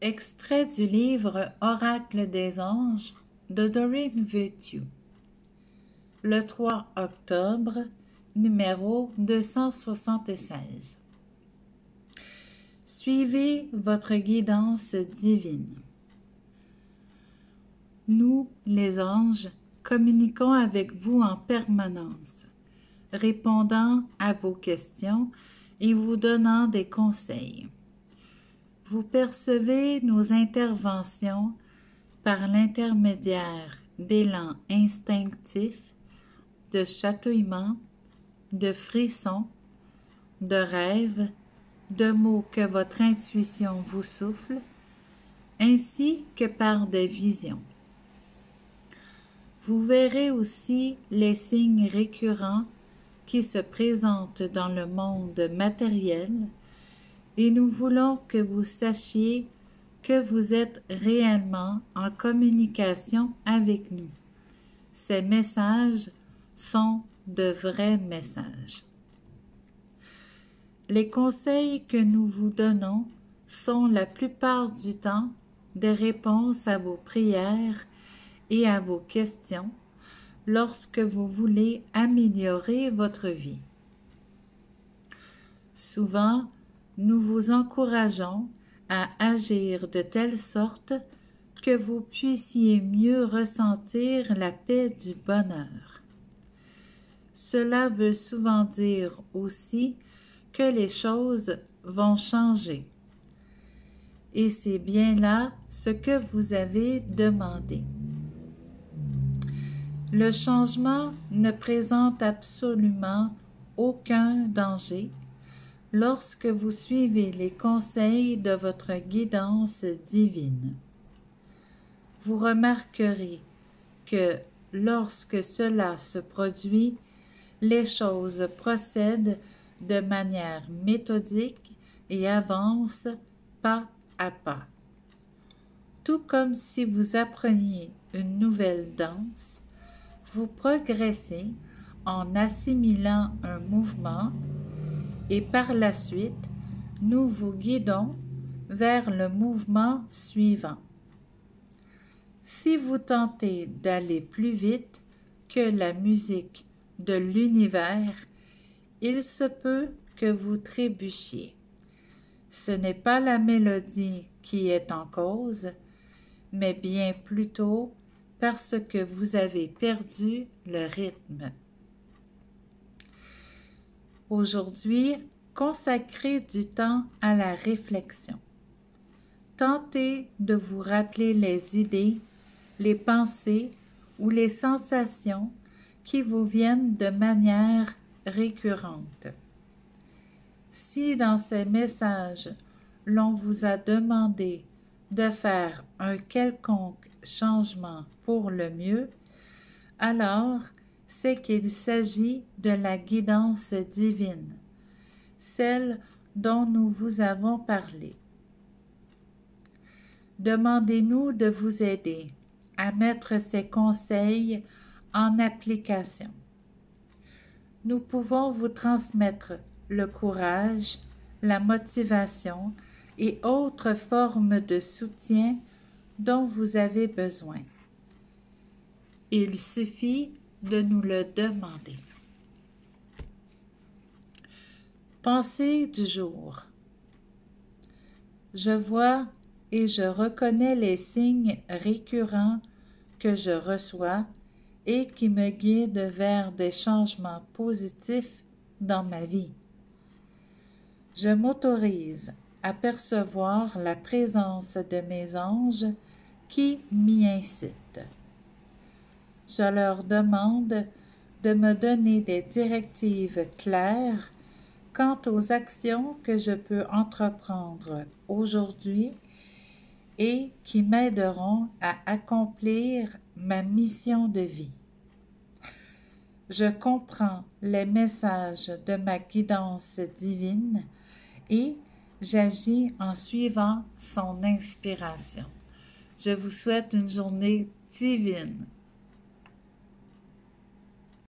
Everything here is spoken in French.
Extrait du livre Oracle des anges de Doreen Virtue. Le 3 octobre, numéro 276. Suivez votre guidance divine. Nous, les anges, communiquons avec vous en permanence, répondant à vos questions et vous donnant des conseils. Vous percevez nos interventions par l'intermédiaire d'élans instinctifs, de chatouillements, de frissons, de rêves, de mots que votre intuition vous souffle, ainsi que par des visions. Vous verrez aussi les signes récurrents qui se présentent dans le monde matériel et nous voulons que vous sachiez que vous êtes réellement en communication avec nous. Ces messages sont de vrais messages. Les conseils que nous vous donnons sont la plupart du temps des réponses à vos prières et à vos questions lorsque vous voulez améliorer votre vie. Souvent, nous vous encourageons à agir de telle sorte que vous puissiez mieux ressentir la paix du bonheur. Cela veut souvent dire aussi que les choses vont changer. Et c'est bien là ce que vous avez demandé. Le changement ne présente absolument aucun danger lorsque vous suivez les conseils de votre guidance divine. Vous remarquerez que lorsque cela se produit, les choses procèdent de manière méthodique et avancent pas à pas. Tout comme si vous appreniez une nouvelle danse, vous progressez en assimilant un mouvement et par la suite, nous vous guidons vers le mouvement suivant. Si vous tentez d'aller plus vite que la musique de l'univers, il se peut que vous trébuchiez. Ce n'est pas la mélodie qui est en cause, mais bien plutôt parce que vous avez perdu le rythme. Aujourd'hui, consacrez du temps à la réflexion. Tentez de vous rappeler les idées, les pensées ou les sensations qui vous viennent de manière récurrente. Si dans ces messages, l'on vous a demandé de faire un quelconque changement pour le mieux, alors c'est qu'il s'agit de la guidance divine, celle dont nous vous avons parlé. Demandez-nous de vous aider à mettre ces conseils en application. Nous pouvons vous transmettre le courage, la motivation et autres formes de soutien dont vous avez besoin. Il suffit de nous le demander. Pensée du jour. Je vois et je reconnais les signes récurrents que je reçois et qui me guident vers des changements positifs dans ma vie. Je m'autorise à percevoir la présence de mes anges qui m'y incitent. Je leur demande de me donner des directives claires quant aux actions que je peux entreprendre aujourd'hui et qui m'aideront à accomplir ma mission de vie. Je comprends les messages de ma guidance divine et j'agis en suivant son inspiration. Je vous souhaite une journée divine.